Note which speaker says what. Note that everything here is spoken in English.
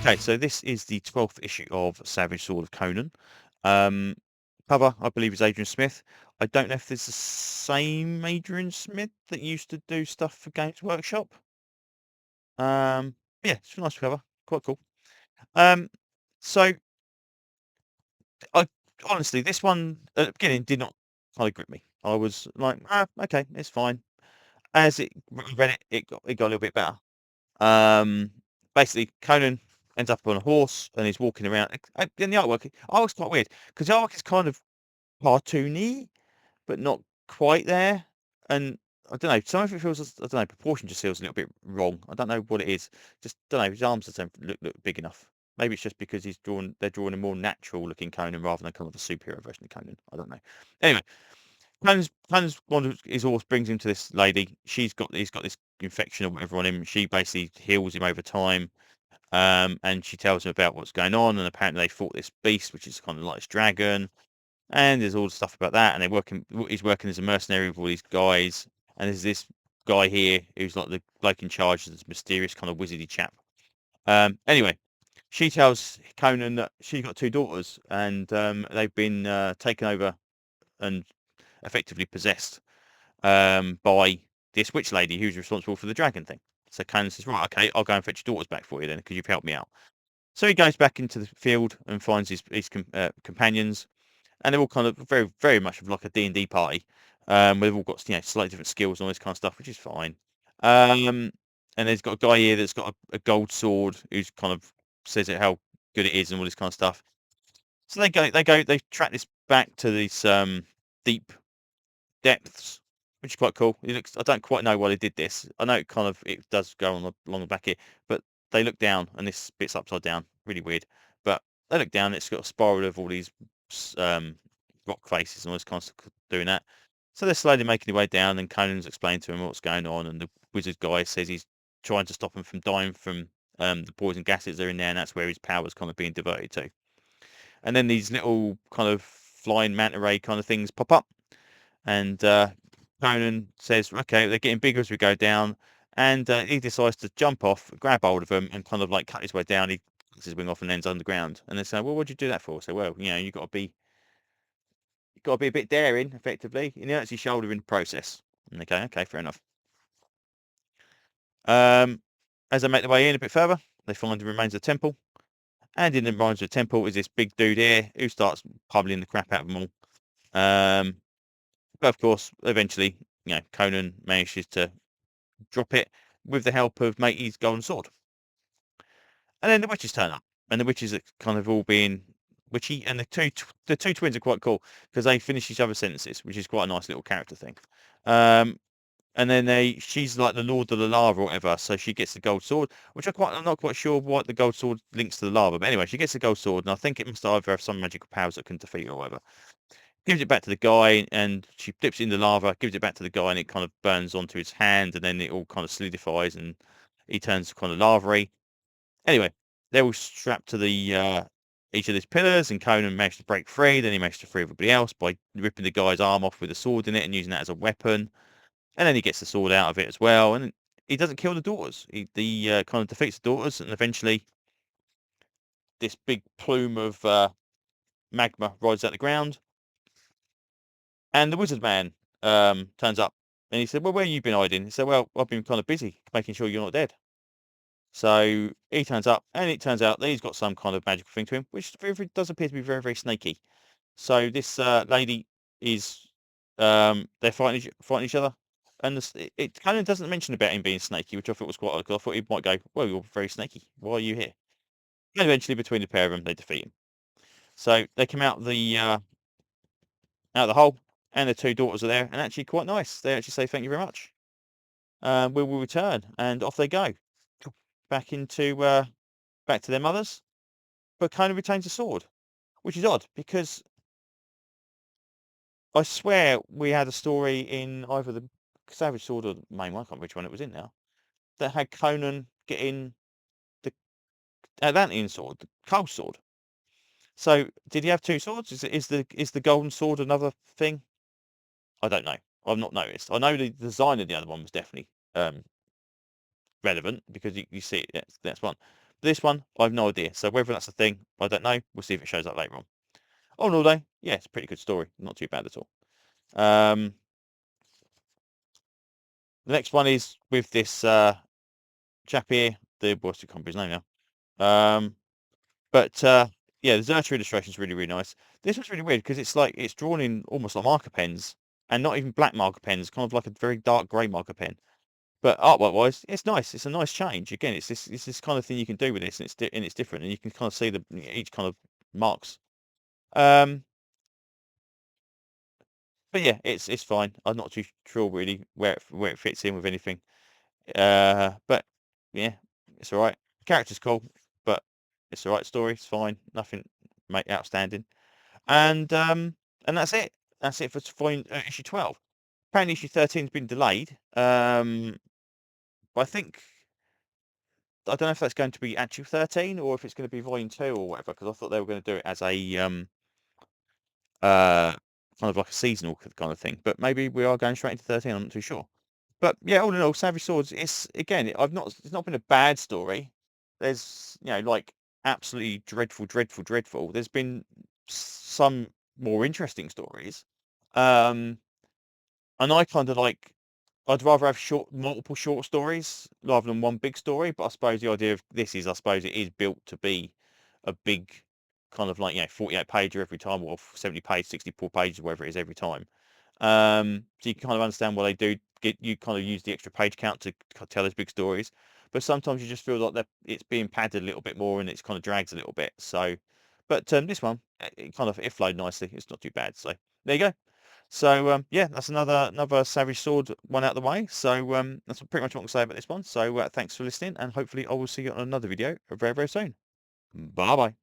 Speaker 1: Okay, so this is the 12th issue of Savage Sword of Conan. Um, Cover, I believe, is Adrian Smith. I don't know if it's the same Adrian Smith that used to do stuff for Games Workshop. Yeah, it's a nice cover, quite cool. So I honestly, this one at the beginning did not kind of grip me. I was like, okay, it's fine. As it read it, it got a little bit better. Um, Basically, Conan ends up on a horse and he's walking around. In the artwork's quite weird because the artwork is kind of cartoony, but not quite there. And I don't know, some of it feels, I don't know, proportion just feels a little bit wrong. I don't know what it is. Just don't know. His arms just don't look big enough. Maybe it's just because they're drawing a more natural looking Conan rather than kind of a superhero version of Conan. I don't know. Anyway, Conan's one of his horse brings him to this lady. He's got this infection or whatever on him. She basically heals him over time. And she tells him about what's going on. And apparently they fought this beast, which is kind of like this dragon. And there's all the stuff about that. And he's working as a mercenary with all these guys. And there's this guy here who's like the bloke in charge of this mysterious kind of wizardy chap. Anyway, she tells Conan that she's got two daughters and they've been taken over and effectively possessed by this witch lady who's responsible for the dragon thing. So Conan says, right, okay, I'll go and fetch your daughters back for you then because you've helped me out. So he goes back into the field and finds his companions, and they're all kind of very, very much of like a D&D party, where they've all got slightly different skills and all this kind of stuff, which is fine. And there's got a guy here that's got a gold sword who's kind of says it how good it is and all this kind of stuff. So they track this back to these deep depths, which is quite cool. It looks, I don't quite know why they did this. I know it does go along the back here, but they look down and this bit's upside down. Really weird. But they look down, it's got a spiral of all these um, rock faces and all this kind of stuff doing that. So they're slowly making their way down, and Conan's explaining to him what's going on, and the wizard guy says he's trying to stop him from dying from the poison gases that are in there, and that's where his power's kind of being diverted to. And then these little kind of flying manta ray kind of things pop up, and Conan says, okay, they're getting bigger as we go down. And he decides to jump off, grab hold of them, and kind of like cut his way down. He cuts his wing off and ends underground. And they say, well, what'd you do that for? So, well, you've got to be a bit daring, effectively. And he hurts his shoulder in the process. Okay, fair enough. As they make their way in a bit further, they find the remains of the temple. And in the remains of the temple is this big dude here who starts pummeling the crap out of them all. But of course, eventually, Conan manages to drop it with the help of Matey's golden sword. And then the witches turn up, and the witches are kind of all being witchy, and the two twins are quite cool because they finish each other's sentences, which is quite a nice little character thing. And then she's like the Lord of the Lava or whatever, so she gets the gold sword, which I'm not quite sure what the gold sword links to the lava, but anyway, she gets the gold sword, and I think it must either have some magical powers that can defeat her or whatever. Gives it back to the guy, and she dips it in the lava, gives it back to the guy, and it kind of burns onto his hand, and then it all kind of solidifies, and he turns kind of lava-y. Anyway, they're all strapped to the each of these pillars, and Conan managed to break free. Then he managed to free everybody else by ripping the guy's arm off with a sword in it and using that as a weapon. And then he gets the sword out of it as well, and he doesn't kill the daughters. He kind of defeats the daughters, and eventually this big plume of magma rises out the ground. And the wizard man turns up, and he said, well, where have you been hiding? He said, well, I've been kind of busy making sure you're not dead. So he turns up, and it turns out that he's got some kind of magical thing to him, which does appear to be very, very snaky. So this lady is, they're fighting each other. And it kind of doesn't mention about him being snaky, which I thought was quite odd. I thought he might go, well, you're very snaky. Why are you here? And eventually, between the pair of them, they defeat him. So they come out the hole, and the two daughters are there, and actually quite nice. They actually say thank you very much. We will return, and off they go back into back to their mothers. But Conan retains a sword, which is odd because I swear we had a story in either the Savage Sword or the main one. I can't remember which one it was in now. That had Conan getting the Atlantean sword, the Cold sword. So did he have two swords? Is the golden sword another thing? I don't know. I've not noticed. I know the design of the other one was definitely relevant because you see it. That's one. This one, I have no idea. So whether that's a thing, I don't know. We'll see if it shows up later on. All in all, though, yeah, it's a pretty good story. Not too bad at all. The next one is with this chap here. What's the company's name now? But yeah, the Zerta illustration is really, really nice. This one's really weird because it's like it's drawn in almost like marker pens, and not even black marker pens, kind of like a very dark grey marker pen. But artwork wise, it's nice. It's a nice change. Again, it's this kind of thing you can do with this, and it's different, and you can kind of see the each kind of marks. Um, but yeah, it's fine. I'm not too sure really where it fits in with anything. But yeah, it's all right. Character's cool, but it's all right. Story, it's fine. Nothing outstanding. And that's it. That's it for issue 12. Apparently issue 13 has been delayed. But I don't know if that's going to be actual 13 or if it's going to be volume 2 or whatever, because I thought they were going to do it as a uh kind of like a seasonal kind of thing. But maybe we are going straight into 13. I'm not too sure. But yeah, all in all, Savage Swords. It's again, It's not been a bad story. There's like absolutely dreadful, dreadful, dreadful. There's been some more interesting stories. Um, and I kind of like. I'd rather have multiple short stories rather than one big story. But I suppose the idea of this is, I suppose it is built to be a big kind of like 48 pager every time, or 70 page, 64 pages, whatever it is every time. So you can kind of understand why they do you kind of use the extra page count to tell those big stories. But sometimes you just feel like it's being padded a little bit more and it's kind of drags a little bit. So, but this one, it flowed nicely. It's not too bad. So there you go. So yeah, that's another Savage Sword one out of the way. So that's pretty much what I can say about this one. So thanks for listening, and hopefully I will see you on another video very, very soon. Bye bye.